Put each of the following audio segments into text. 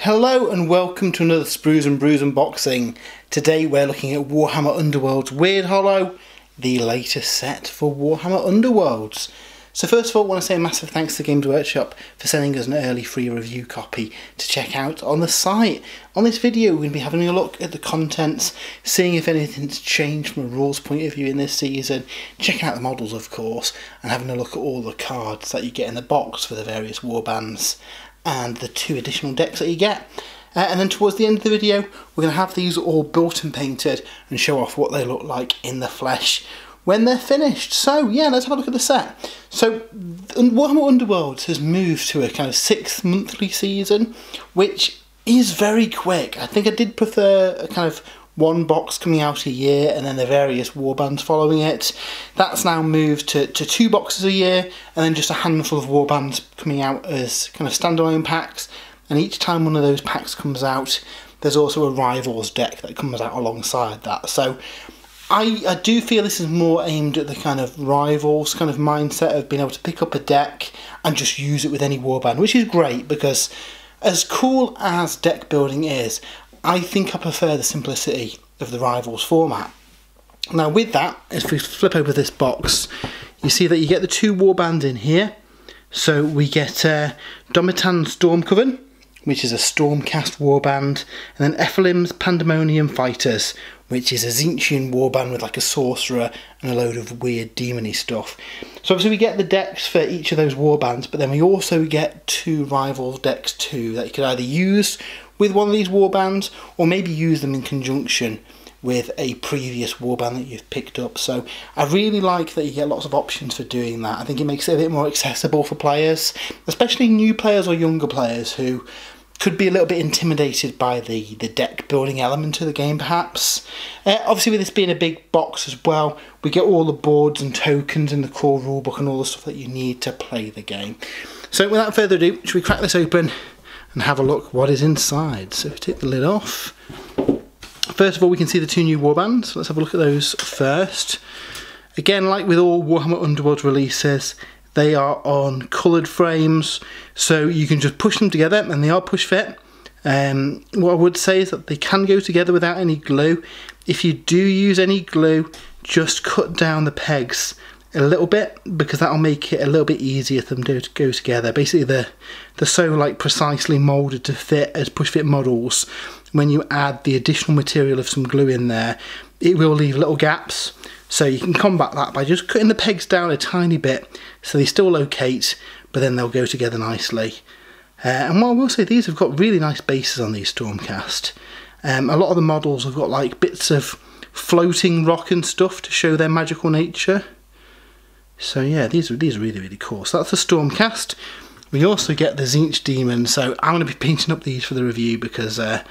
Hello and welcome to another Sprues and Brews unboxing. Today we're looking at Warhammer Underworlds Wyrdhollow, the latest set for Warhammer Underworlds. So first of all I want to say a massive thanks to Games Workshop for sending us an early free review copy to check out on the site. On this video we're going to be having a look at the contents, seeing if anything's changed from a rules point of view in this season, checking out the models of course, and having a look at all the cards that you get in the box for the various warbands and the 2 additional decks that you get. And then towards the end of the video we're going to have these all built and painted and show off what they look like in the flesh when they're finished. So yeah, let's have a look at the set. So Warhammer Underworlds has moved to a kind of 6th monthly season, which is very quick. I think I did prefer a kind of one box coming out a year and then the various warbands following it. That's now moved to 2 boxes a year and then just a handful of warbands coming out as kind of standalone packs, and each time one of those packs comes out there's also a Rivals deck that comes out alongside that. So I do feel this is more aimed at the kind of Rivals kind of mindset of being able to pick up a deck and just use it with any warband, which is great because as cool as deck building is, I think I prefer the simplicity of the Rivals format. Now with that, if we flip over this box, you see that you get the 2 warbands in here. So we get Domitan Stormcoven, which is a Stormcast warband, and then Ephelim's Pandemonium Fighters, which is a Tzeentchian warband with like a sorcerer and a load of weird demony stuff. So obviously we get the decks for each of those warbands, but then we also get 2 Rivals decks too that you could either use with one of these warbands or maybe use them in conjunction with a previous warband that you've picked up. So I really like that you get lots of options for doing that. I think it makes it a bit more accessible for players, especially new players or younger players who could be a little bit intimidated by the deck building element of the game perhaps. Obviously with this being a big box as well, we get all the boards and tokens in the core rulebook and all the stuff that you need to play the game. So without further ado, should we crack this open and have a look what is inside? So if we take the lid off, first of all we can see the 2 new warbands. So let's have a look at those first. Again, like with all Warhammer Underworlds releases, they are on coloured frames, so you can just push them together and they are push fit. What I would say is that they can go together without any glue. If you do use any glue, just cut down the pegs a little bit because that'll make it a little bit easier for them to go together. Basically they're so like precisely moulded to fit as push fit models. When you add the additional material of some glue in there, it will leave little gaps. So you can combat that by just cutting the pegs down a tiny bit so they still locate, but then they'll go together nicely. And what I will say, these have got really nice bases on these Stormcast. A lot of the models have got like bits of floating rock and stuff to show their magical nature. So yeah, these are really, really cool. So that's the Stormcast. We also get the Tzeentch Demon, so I'm going to be painting up these for the review because I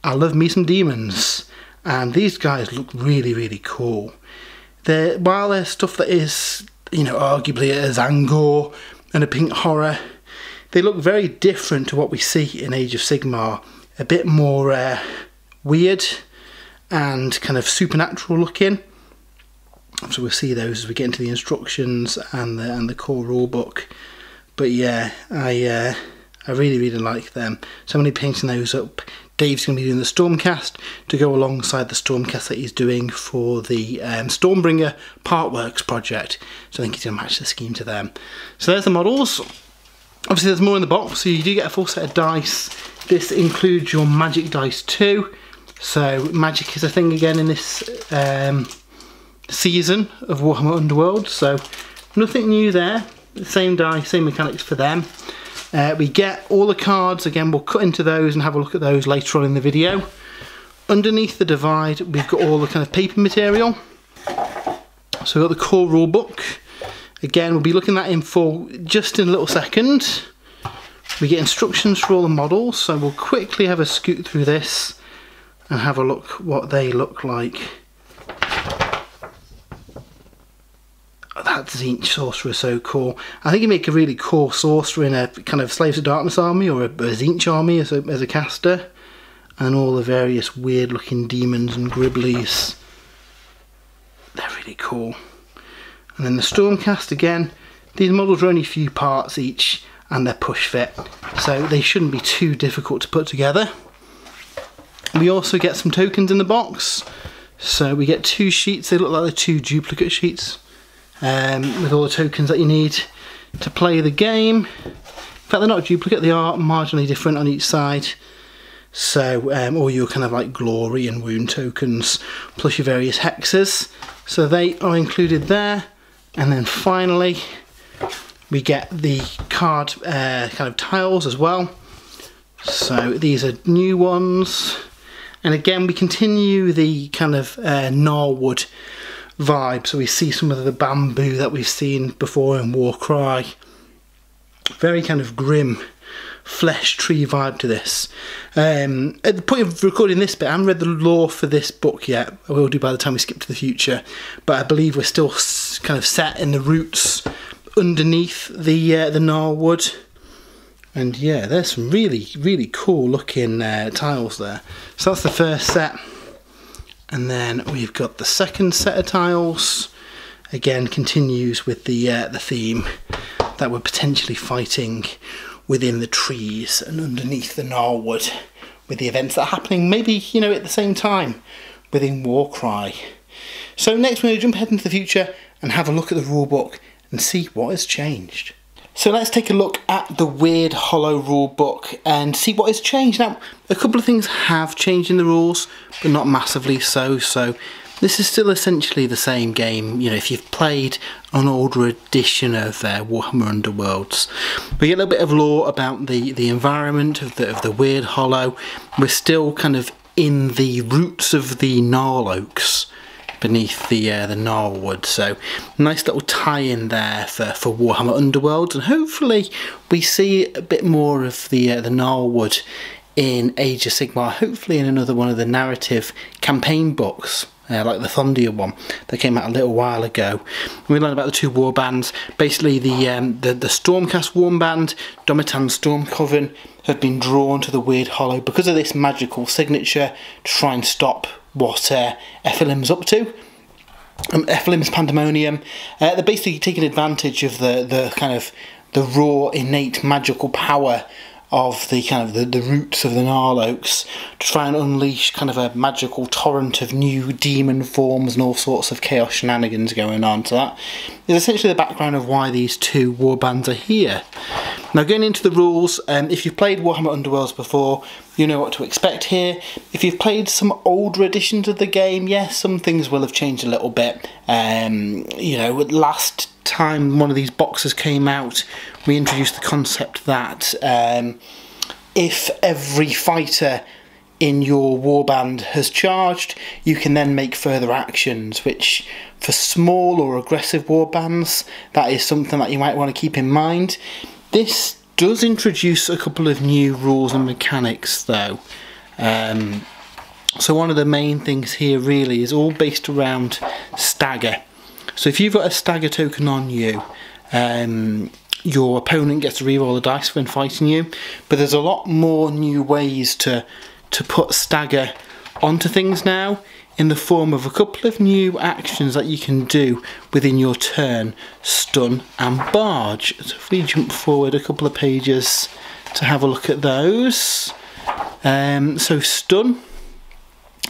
love me some demons. And these guys look really, really cool. While they're stuff that is, you know, arguably a Zangor and a Pink Horror, they look very different to what we see in Age of Sigmar. A bit more weird and kind of supernatural looking. So we'll see those as we get into the instructions and the core rulebook. But yeah, I really, really like them. So I'm going to be painting those up. Dave's going to be doing the Stormcast to go alongside the Stormcast that he's doing for the Stormbringer Partworks project. So I think he's going to match the scheme to them. So there's the models. Obviously there's more in the box, so you do get a full set of dice. This includes your magic dice too. So magic is a thing again in this season of Warhammer Underworld. So nothing new there. The same dice, same mechanics for them. We get all the cards, again we'll cut into those and have a look at those later on in the video. Underneath the divide we've got all the kind of paper material. So we've got the core rulebook. Again we'll be looking at in full just in a little second. We get instructions for all the models, so we'll quickly have a scoot through this and have a look what they look like. That Tzeentch sorcerer is so cool. I think you make a really cool sorcerer in a kind of Slaves of Darkness army or a Tzeentch army as a caster. And all the various weird looking demons and gribblies. They're really cool. And then the Stormcast again. These models are only a few parts each. and they're push fit, so they shouldn't be too difficult to put together. We also get some tokens in the box, so we get 2 sheets. They look like they're 2 duplicate sheets with all the tokens that you need to play the game. In fact, they're not duplicate, they are marginally different on each side. So all your kind of like glory and wound tokens, plus your various hexes, so they are included there. And then finally we get the card kind of tiles as well. So these are new ones, and again we continue the kind of Gnarlwood vibe. So we see some of the bamboo that we've seen before in Warcry. Very kind of grim flesh tree vibe to this. At the point of recording this bit, I haven't read the lore for this book yet. I will do by the time we skip to the future, but I believe we're still kind of set in the roots underneath the Gnarlwood. And yeah, there's some really cool looking tiles there. So that's the first set, and then we've got the second set of tiles. Again, continues with the theme that we're potentially fighting within the trees and underneath the Gnarlwood, with the events that are happening maybe, you know, at the same time within Warcry. So next we're going to jump ahead into the future and have a look at the rulebook and see what has changed. So let's take a look at the Wyrdhollow rulebook and see what has changed. Now, a couple of things have changed in the rules, but not massively so. So this is still essentially the same game, you know, if you've played an older edition of Warhammer Underworlds. We get a little bit of lore about the environment of the Wyrdhollow. We're still kind of in the roots of the gnarl oaks beneath the Gnarlwood, so nice little tie-in there for Warhammer Underworlds, and hopefully we see a bit more of the Gnarlwood in Age of Sigmar, hopefully in another one of the narrative campaign books. Like the Thondia one that came out a little while ago. We learned about the 2 warbands. Basically the Stormcast Warband, Domitan Stormcoven, have been drawn to the Wyrdhollow because of this magical signature to try and stop what Ephelim's up to. Ephelim's Pandemonium. They're basically taking advantage of the kind of the raw innate magical power of the kind of the roots of the gnarl oaks to try and unleash kind of a magical torrent of new demon forms and all sorts of chaos shenanigans going on. So that is essentially the background of why these 2 warbands are here. Now, going into the rules, if you've played Warhammer Underworlds before, you know what to expect here. If you've played some older editions of the game, yes, some things will have changed a little bit. You know, last time one of these boxes came out, we introduced the concept that if every fighter in your warband has charged, you can then make further actions, which for small or aggressive warbands, that is something that you might want to keep in mind. This does introduce a couple of new rules and mechanics though. So one of the main things here really is all based around stagger. So if you've got a stagger token on you, your opponent gets to reroll the dice when fighting you, but there's a lot more new ways to put stagger onto things now, in the form of a couple of new actions that you can do within your turn: stun and barge. So if we jump forward a couple of pages to have a look at those. So stun,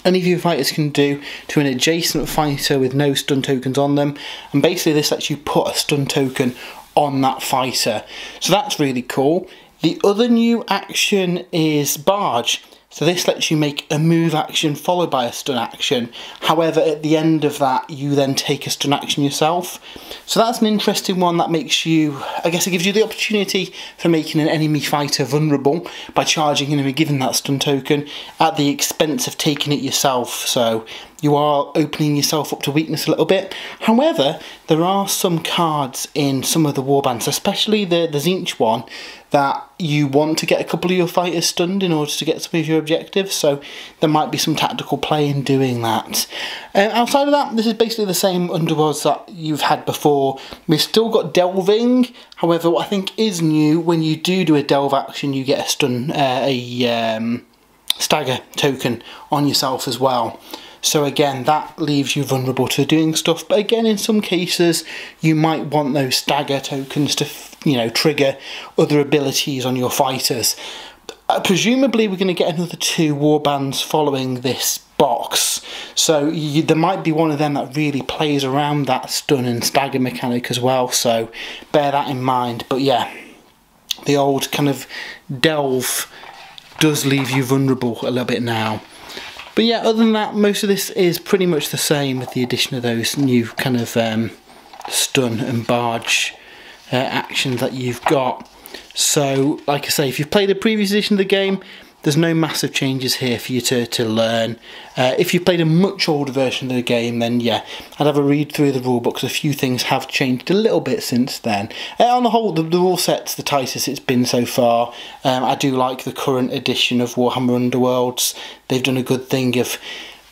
any of your fighters can do to an adjacent fighter with no stun tokens on them, and basically this lets you put a stun token on that fighter. So that's really cool. The other new action is barge. So this lets you make a move action followed by a stun action. However, at the end of that, you then take a stun action yourself. So that's an interesting one that makes you, I guess it gives you the opportunity for making an enemy fighter vulnerable by charging him and giving that stun token at the expense of taking it yourself. So you are opening yourself up to weakness a little bit. However, there are some cards in some of the warbands, especially the Tzeentch one, that you want to get a couple of your fighters stunned in order to get some of your objectives, so there might be some tactical play in doing that. Outside of that, this is basically the same Underworlds that you've had before. We've still got delving. However, what I think is new, when you do a delve action, you get a stun, stagger token on yourself as well. So again, that leaves you vulnerable to doing stuff, but again, in some cases, you might want those stagger tokens to you know, trigger other abilities on your fighters. Presumably we're going to get another 2 warbands following this box, so there might be one of them that really plays around that stun and stagger mechanic as well, so bear that in mind. But yeah, the old kind of delve does leave you vulnerable a little bit now. But yeah, other than that, most of this is pretty much the same with the addition of those new kind of stun and barge actions that you've got. So, like I say, if you've played a previous edition of the game, there's no massive changes here for you to learn. If you've played a much older version of the game, then yeah, I'd have a read through the rule books. A few things have changed a little bit since then. On the whole, the rule set's the tightest it's been so far. I do like the current edition of Warhammer Underworlds. They've done a good thing of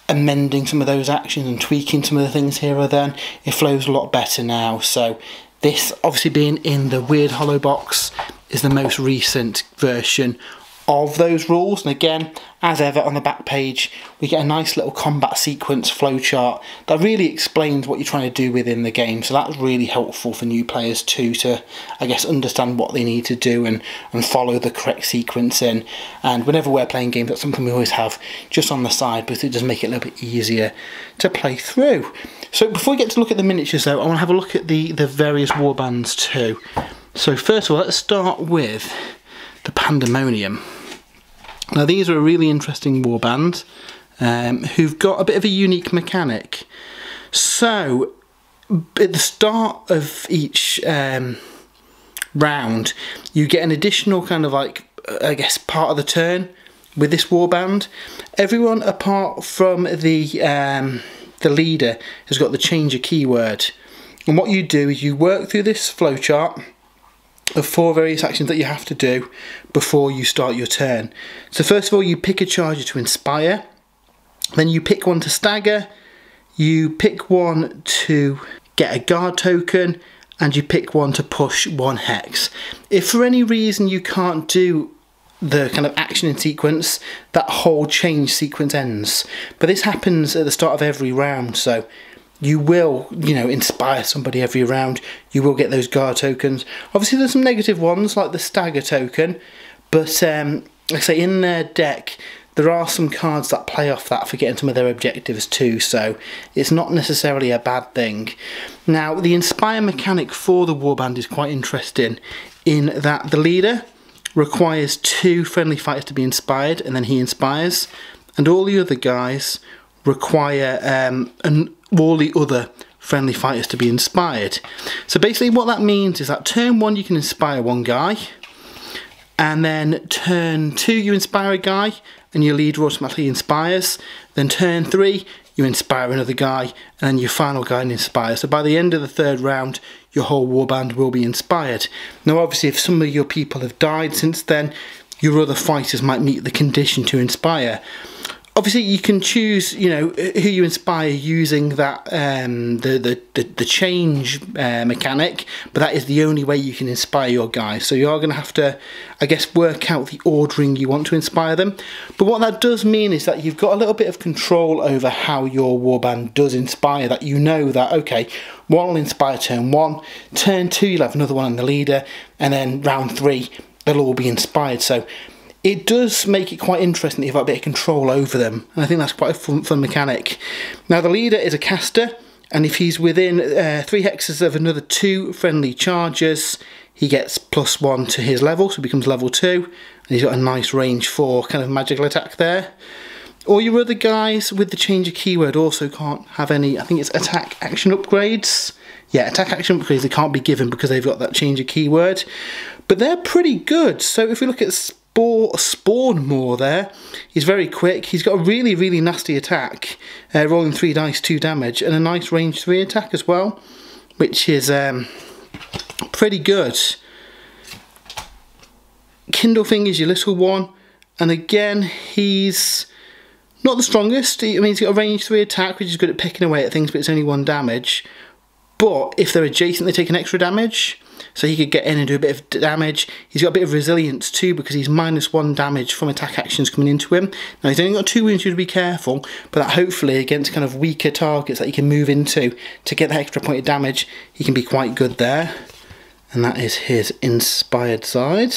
amending some of those actions and tweaking some of the things here or then. It flows a lot better now. So this, obviously being in the Wyrdhollow box, is the most recent version of those rules. And again, as ever, on the back page we get a nice little combat sequence flowchart that really explains what you're trying to do within the game, so that's really helpful for new players too, to I guess understand what they need to do and follow the correct sequence in. And whenever we're playing games, that's something we always have just on the side, because it does make it a little bit easier to play through. So before we get to look at the miniatures though, I want to have a look at the various warbands too. So first of all, let's start with the Pandemonium. Now these are a really interesting warband who've got a bit of a unique mechanic. So at the start of each round, you get an additional kind of like, I guess, part of the turn with this warband. Everyone apart from the leader has got the change a keyword. And what you do is you work through this flowchart of 4 various actions that you have to do before you start your turn. So first of all, you pick a charger to inspire, then you pick one to stagger, you pick one to get a guard token, and you pick one to push 1 hex. If for any reason you can't do the kind of action in sequence, that whole change sequence ends. But this happens at the start of every round, so you will, you know, inspire somebody every round. You will get those guard tokens. Obviously there's some negative ones like the stagger token, but like I say, in their deck there are some cards that play off that for getting some of their objectives too, so it's not necessarily a bad thing. Now the inspire mechanic for the warband is quite interesting in that the leader requires 2 friendly fighters to be inspired, and then he inspires, and all the other guys require all the other friendly fighters to be inspired. So basically what that means is that turn 1 you can inspire 1 guy, and then turn 2 you inspire a guy and your leader automatically inspires, then turn 3 you inspire another guy, and then your final guy inspires. So by the end of the 3rd round your whole warband will be inspired. Now obviously if some of your people have died since then, your other fighters might meet the condition to inspire. Obviously you can choose, you know, who you inspire using that the change mechanic, but that is the only way you can inspire your guys. So you are going to have to, I guess, work out the ordering you want to inspire them. But what that does mean is that you've got a little bit of control over how your warband does inspire, that you know that, okay, 1 will inspire turn 1, turn 2 you'll have another one on the leader, and then round 3 they'll all be inspired. So it does make it quite interesting that you've got a bit of control over them, and I think that's quite a fun mechanic. Now the leader is a caster, and if he's within 3 hexes of another 2 friendly chargers, he gets +1 to his level, so he becomes level 2, and he's got a nice range 4 kind of magical attack there. All your other guys with the change of keyword also can't have any, I think it's attack action upgrades. Yeah, attack action upgrades they can't be given because they've got that change of keyword, but they're pretty good. So if we look at Spawn more there, he's very quick, he's got a really nasty attack, rolling 3 dice 2 damage, and a nice range 3 attack as well, which is pretty good. Kindlething is your little one, and again he's not the strongest. I mean, he's got a range 3 attack, which is good at picking away at things, but it's only 1 damage. But if they're adjacent, they take an extra damage, so he could get in and do a bit of damage. He's got a bit of resilience too, because he's -1 damage from attack actions coming into him. Now he's only got 2 wounds, you have to be careful, but that hopefully against kind of weaker targets that he can move into to get that extra point of damage, he can be quite good there. and that is his inspired side.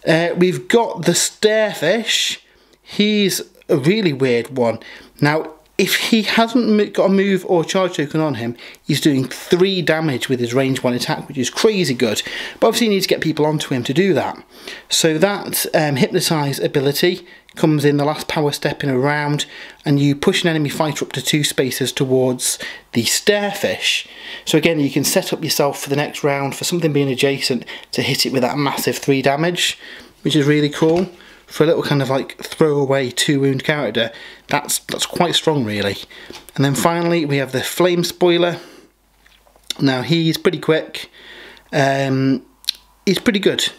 We've got the Stairfish. He's a really weird one. Now, if he hasn't got a move or charge token on him, he's doing 3 damage with his range 1 attack, which is crazy good. But obviously you need to get people onto him to do that. So that Hypnotise ability comes in the last power step in a round, and you push an enemy fighter up to 2 spaces towards the Stairfish. So again, you can set up yourself for the next round for something being adjacent to hit it with that massive 3 damage, which is really cool. For a little kind of like throwaway 2 wound character, that's quite strong really. And then finally we have the Flame Spoiler. Now he's pretty quick, he's pretty good.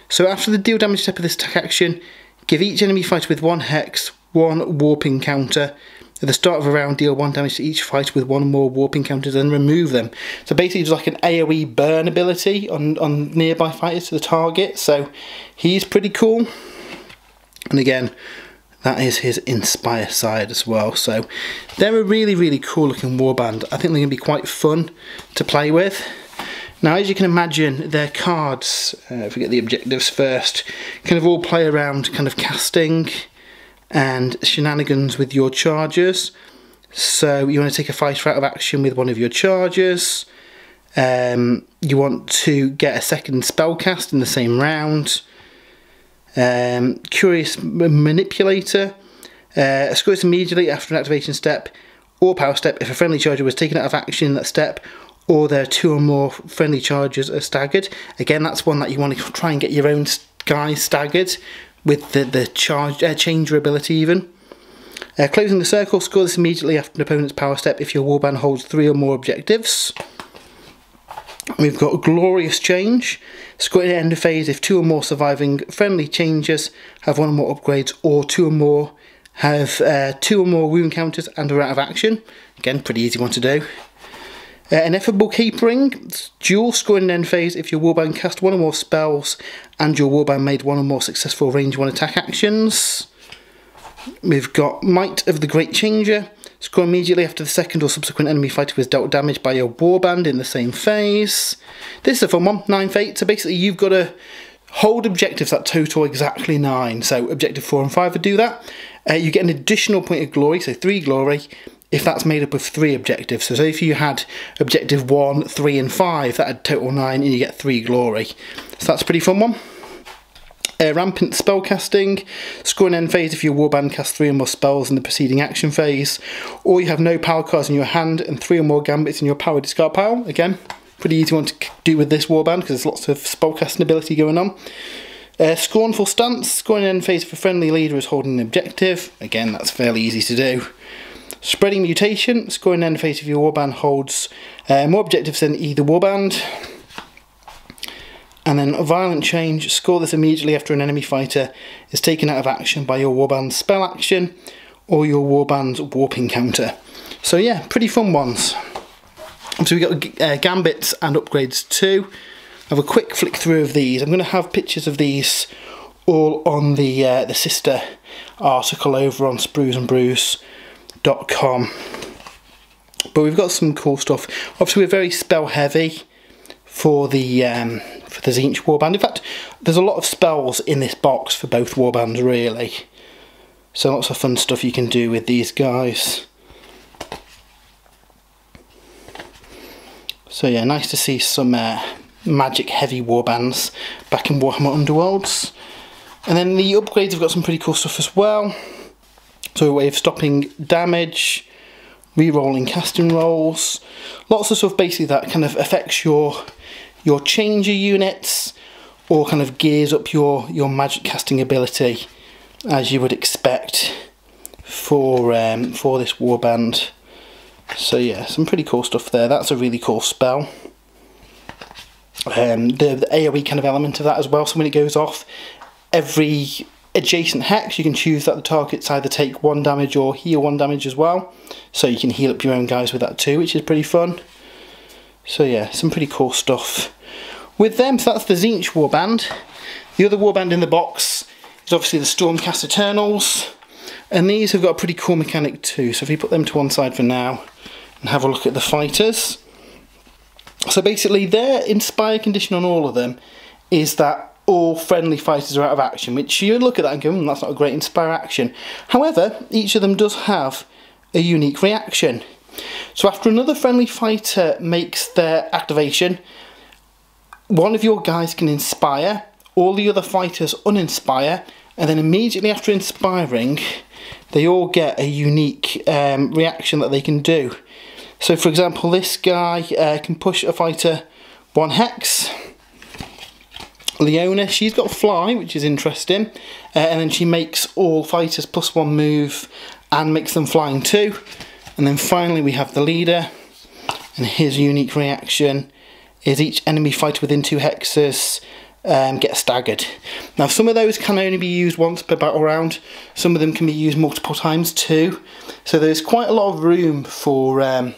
So after the deal damage step of this attack action, give each enemy fighter with 1 hex 1 warping counter. At the start of a round, deal 1 damage to each fighter with 1 or more warping counters and remove them. So basically it's like an AoE burn ability on nearby fighters to the target, so he's pretty cool. And again, that is his Inspire side as well. So they're a really, really cool looking warband. I think they're going to be quite fun to play with. Now, as you can imagine, their cards, if we get the objectives first, kind of all play around kind of casting and shenanigans with your chargers. So you want to take a fighter out of action with one of your chargers. You want to get a second spell cast in the same round. Curious Manipulator, scores immediately after an activation step or power step if a friendly charger was taken out of action in that step, or there are 2 or more friendly chargers are staggered. Again, that's one that you want to try and get your own guys staggered with the changer ability even. Closing the circle, score this immediately after an opponent's power step if your warband holds 3 or more objectives. We've got Glorious Change. Score at the end of phase if 2 or more surviving friendly changers have 1 or more upgrades, or 2 or more have 2 or more wound counters and are out of action. Again, pretty easy one to do. Ineffable Capering. Dual, score in end phase if your warband cast 1 or more spells and your warband made 1 or more successful range 1 attack actions. We've got Might of the Great Changer. Score immediately after the second or subsequent enemy fighter was dealt damage by your warband in the same phase. This is a fun one, 9 fate. So basically you've got to hold objectives that total exactly 9. So objective 4 and 5 would do that. You get an additional point of glory, so 3 glory, if that's made up of 3 objectives. So say if you had objective 1, 3 and 5, that would total 9 and you get 3 glory. So that's a pretty fun one. Rampant Spellcasting. Score an end phase if your warband casts 3 or more spells in the preceding action phase, or you have no power cards in your hand and 3 or more gambits in your power discard pile. Again, pretty easy one to do with this warband because there's lots of spellcasting ability going on. Scornful Stance. Score an end phase if a friendly leader is holding an objective. Again, that's fairly easy to do. Spreading Mutation. Score an end phase if your warband holds more objectives than either warband. And then Violent Change, score this immediately after an enemy fighter is taken out of action by your warband's spell action or your warband's warping counter. So yeah, pretty fun ones. So we got Gambits and upgrades too. Have a quick flick through of these. I'm going to have pictures of these all on the sister article over on spruesandbrews.com. But we've got some cool stuff. Obviously we're very spell heavy for the Tzeentch warband. In fact, there's a lot of spells in this box for both warbands really. So lots of fun stuff you can do with these guys. So yeah, nice to see some magic heavy warbands back in Warhammer Underworlds. And then the upgrades have got some pretty cool stuff as well. So a way of stopping damage, re-rolling casting rolls, lots of stuff basically that kind of affects your changer units or kind of gears up your magic casting ability as you would expect for this warband. So yeah, some pretty cool stuff there. That's a really cool spell. The AoE kind of element of that as well, so when it goes off, every adjacent hex you can choose that the targets either take 1 damage or heal 1 damage as well, so you can heal up your own guys with that too, which is pretty fun. So yeah, some pretty cool stuff with them. So that's the Tzeentch warband. The other warband in the box is obviously the Stormcast Eternals, and these have got a pretty cool mechanic too. So if we put them to one side for now and have a look at the fighters, So basically their inspire condition on all of them is that all friendly fighters are out of action, which you look at that and go, that's not a great inspire action. However, each of them does have a unique reaction. So after another friendly fighter makes their activation, one of your guys can inspire, all the other fighters uninspire, and then immediately after inspiring, they all get a unique reaction that they can do. So for example, this guy can push a fighter 1 hex. Leona, she's got fly, which is interesting, and then she makes all fighters +1 move and makes them flying too. And then finally we have the leader, and his unique reaction is each enemy fighter within 2 hexes gets staggered. Now some of those can only be used once per battle round, some of them can be used multiple times too, so there's quite a lot of room for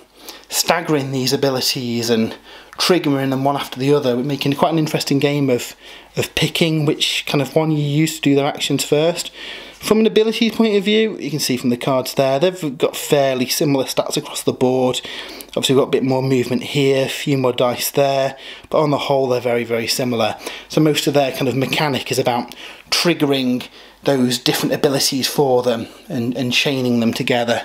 staggering these abilities and triggering them one after the other, making quite an interesting game of picking which kind of one you use to do their actions first. From an ability point of view, you can see from the cards there, they've got fairly similar stats across the board. Obviously we've got a bit more movement here, a few more dice there, but on the whole they're very, very similar. So most of their kind of mechanic is about triggering those different abilities for them and chaining them together.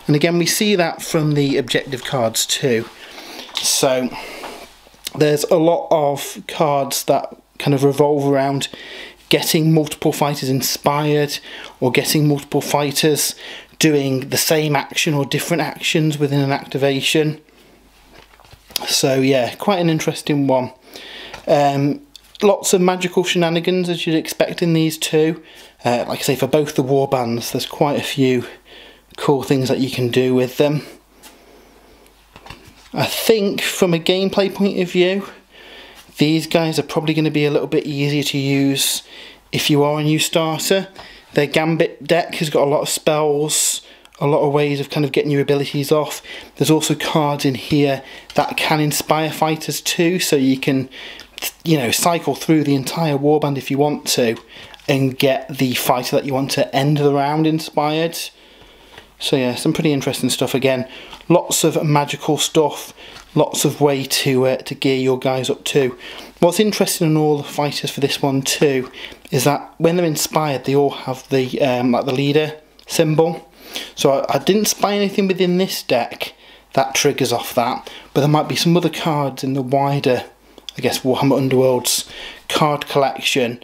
And again, we see that from the objective cards too. So there's a lot of cards that kind of revolve around getting multiple fighters inspired, or getting multiple fighters doing the same action or different actions within an activation. So yeah, quite an interesting one. Lots of magical shenanigans as you'd expect in these two. Like I say, for both the warbands, there's quite a few cool things that you can do with them. I think from a gameplay point of view, these guys are probably going to be a little bit easier to use if you are a new starter. Their Gambit deck has got a lot of spells, a lot of ways of kind of getting your abilities off. There's also cards in here that can inspire fighters too, so you can, you know, cycle through the entire warband if you want to and get the fighter that you want to end the round inspired. So yeah, some pretty interesting stuff again. Lots of magical stuff, lots of way to gear your guys up too. What's interesting in all the fighters for this one too is that when they're inspired, they all have the like the leader symbol. So I didn't spy anything within this deck that triggers off that, but there might be some other cards in the wider, I guess, Warhammer Underworlds card collection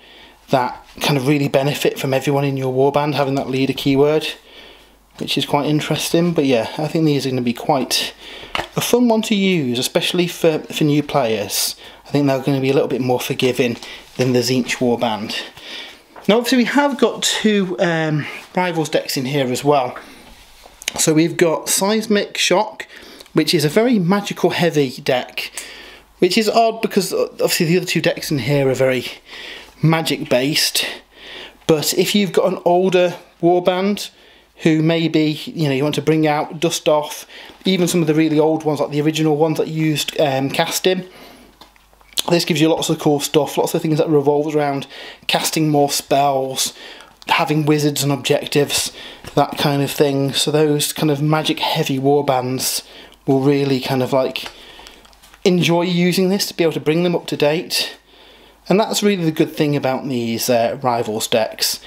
that kind of really benefit from everyone in your warband having that leader keyword, which is quite interesting. But yeah, I think these are going to be quite a fun one to use, especially for new players. I think they're going to be a little bit more forgiving than the Tzeentch warband. Now obviously we have got two rivals decks in here as well. So we've got Seismic Shock, which is a very magical heavy deck, which is odd because obviously the other two decks in here are very magic based. But if you've got an older warband who maybe, you know, you want to bring out, dust off, even some of the really old ones like the original ones that used casting, this gives you lots of cool stuff, lots of things that revolves around casting more spells, having wizards and objectives, that kind of thing. So those kind of magic heavy warbands will really kind of like enjoy using this to be able to bring them up to date. And that's really the good thing about these Rivals decks.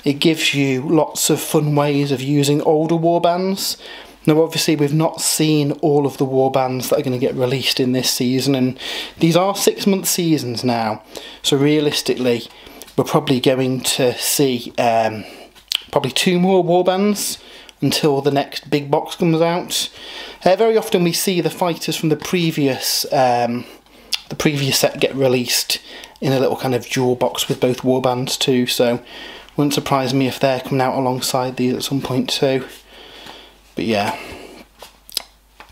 It gives you lots of fun ways of using older warbands. Now obviously we've not seen all of the warbands that are going to get released in this season, and these are 6-month seasons now, so realistically we're probably going to see probably 2 more warbands until the next big box comes out. Very often we see the fighters from the previous set get released in a little kind of dual box with both warbands too, so wouldn't surprise me if they're coming out alongside these at some point too. But yeah,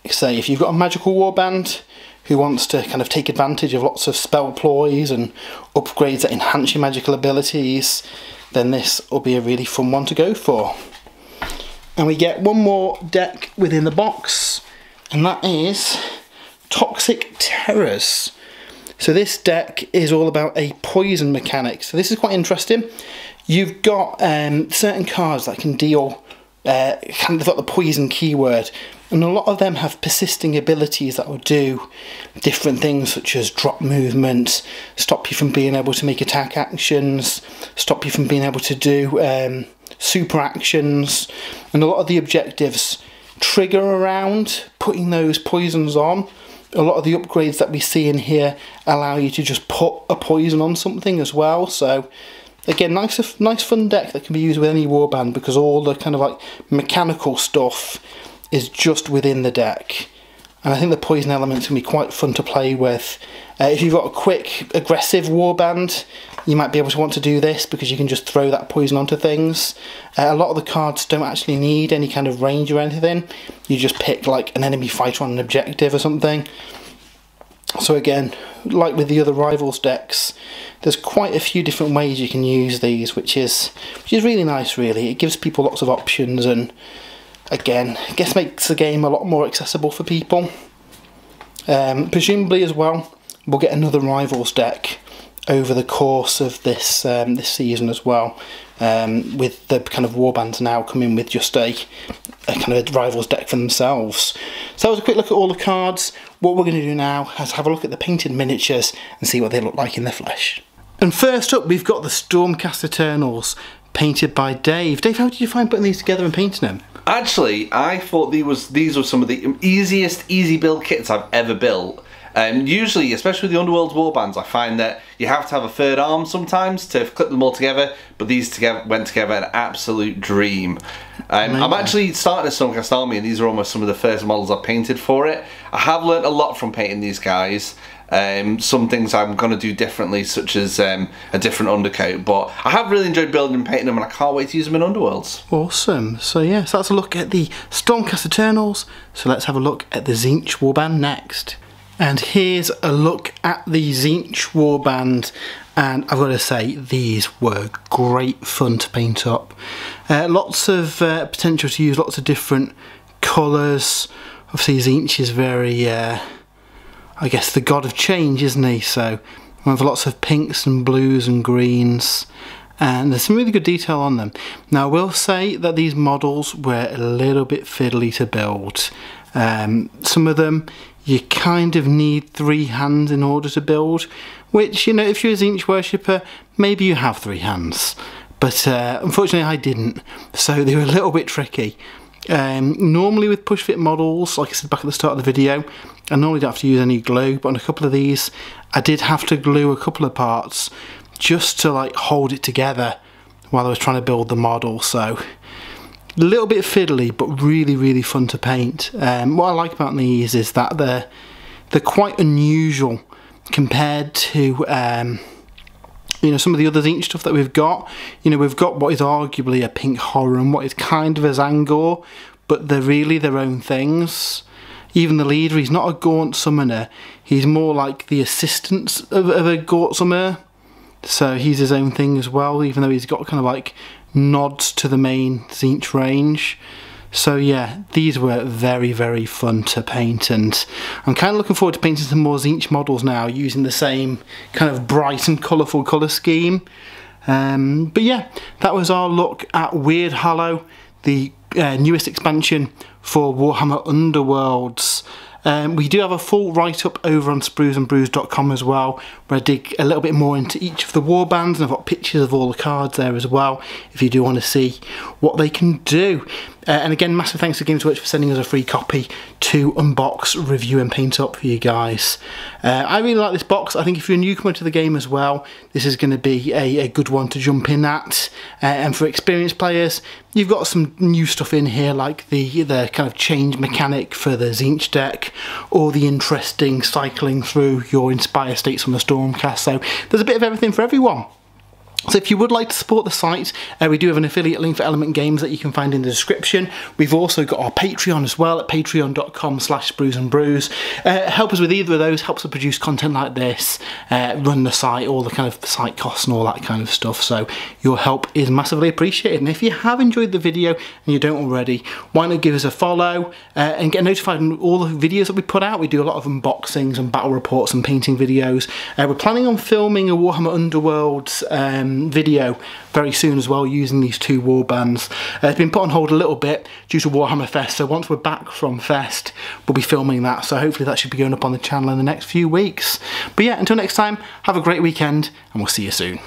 say if you've got a magical warband who wants to kind of take advantage of lots of spell ploys and upgrades that enhance your magical abilities, then this will be a really fun one to go for. And we get one more deck within the box, and that is Toxic Terrace. So this deck is all about a poison mechanic, so this is quite interesting. You've got certain cards that can deal, they've got the poison keyword, and a lot of them have persisting abilities that will do different things, such as drop movement, stop you from being able to make attack actions, stop you from being able to do super actions, and a lot of the objectives trigger around putting those poisons on. A lot of the upgrades that we see in here allow you to just put a poison on something as well. So again, nice fun deck that can be used with any warband, because all the kind of like mechanical stuff is just within the deck. And I think the poison elements can be quite fun to play with. If you've got a quick, aggressive warband, you might be able to want to do this, because you can just throw that poison onto things. A lot of the cards don't actually need any kind of range or anything. You just pick like an enemy fighter on an objective or something. So again, like with the other Rivals decks, there's quite a few different ways you can use these, which is really nice really. It gives people lots of options, and again, I guess makes the game a lot more accessible for people. Presumably as well, we'll get another Rivals deck over the course of this this season as well, with the kind of warbands now coming with just a kind of a Rivals deck for themselves. So that was a quick look at all the cards. What we're going to do now is have a look at the painted miniatures and see what they look like in the flesh. And first up, we've got the Stormcast Eternals, painted by Dave. Dave, how did you find putting these together and painting them? Actually, I thought these were some of the easiest easy build kits I've ever built. Usually, especially with the Underworlds warbands, I find that you have to have a third arm sometimes to clip them all together, but these went together an absolute dream. I'm actually starting a Stormcast army, and these are almost some of the first models I've painted for it. I have learnt a lot from painting these guys. Some things I'm going to do differently, such as a different undercoat, but I have really enjoyed building and painting them, and I can't wait to use them in Underworlds. Awesome. So yeah, so that's a look at the Stormcast Eternals. So let's have a look at the Tzeentch warband next. And here's a look at the Tzeentch warband, and I've got to say, these were great fun to paint up. Lots of potential to use lots of different colours. Obviously Tzeentch is very, I guess, the god of change, isn't he? So we have lots of pinks and blues and greens, and there's some really good detail on them. Now I will say that these models were a little bit fiddly to build. Some of them you kind of need 3 hands in order to build, which, you know, if you're a Tzeentch worshipper, maybe you have 3 hands, but unfortunately I didn't, so they were a little bit tricky. Normally with push fit models, like I said back at the start of the video, I normally don't have to use any glue, but on a couple of these I did have to glue a couple of parts just to like hold it together while I was trying to build the model. So a little bit fiddly, but really fun to paint. What I like about these is that they're quite unusual compared to you know, some of the other Tzeentch stuff that we've got. You know, we've got what is arguably a pink horror and what is kind of a Zangor, but they're really their own things. Even the leader, he's not a gaunt summoner, he's more like the assistant of a gaunt summoner. So he's his own thing as well, even though he's got kind of like nods to the main Tzeentch range. So yeah, these were very fun to paint, and I'm kind of looking forward to painting some more Tzeentch models now using the same kind of bright and colourful colour scheme. But yeah, that was our look at Wyrdhollow, the newest expansion for Warhammer Underworlds. We do have a full write-up over on spruesandbrews.com as well, where I dig a little bit more into each of the warbands, and I've got pictures of all the cards there as well, if you do want to see what they can do. And again, massive thanks to Games Workshop for sending us a free copy to unbox, review and paint up for you guys. I really like this box. I think if you're a newcomer to the game as well, this is going to be a good one to jump in at. And for experienced players, you've got some new stuff in here, like the kind of change mechanic for the Tzeentch deck, or the interesting cycling through your Inspire states on the Stormcast. So there's a bit of everything for everyone. So if you would like to support the site, we do have an affiliate link for Element Games that you can find in the description. We've also got our Patreon as well at patreon.com/spruesandbrews. Help us with either of those, helps us produce content like this, run the site, all the kind of site costs and all that kind of stuff. So your help is massively appreciated. And if you have enjoyed the video and you don't already, why not give us a follow and get notified on all the videos that we put out. We do a lot of unboxings and battle reports and painting videos. We're planning on filming a Warhammer Underworlds video very soon as well, using these 2 warbands. It's been put on hold a little bit due to Warhammer Fest, so once we're back from Fest, we'll be filming that, so hopefully that should be going up on the channel in the next few weeks. But yeah, until next time, have a great weekend, and we'll see you soon.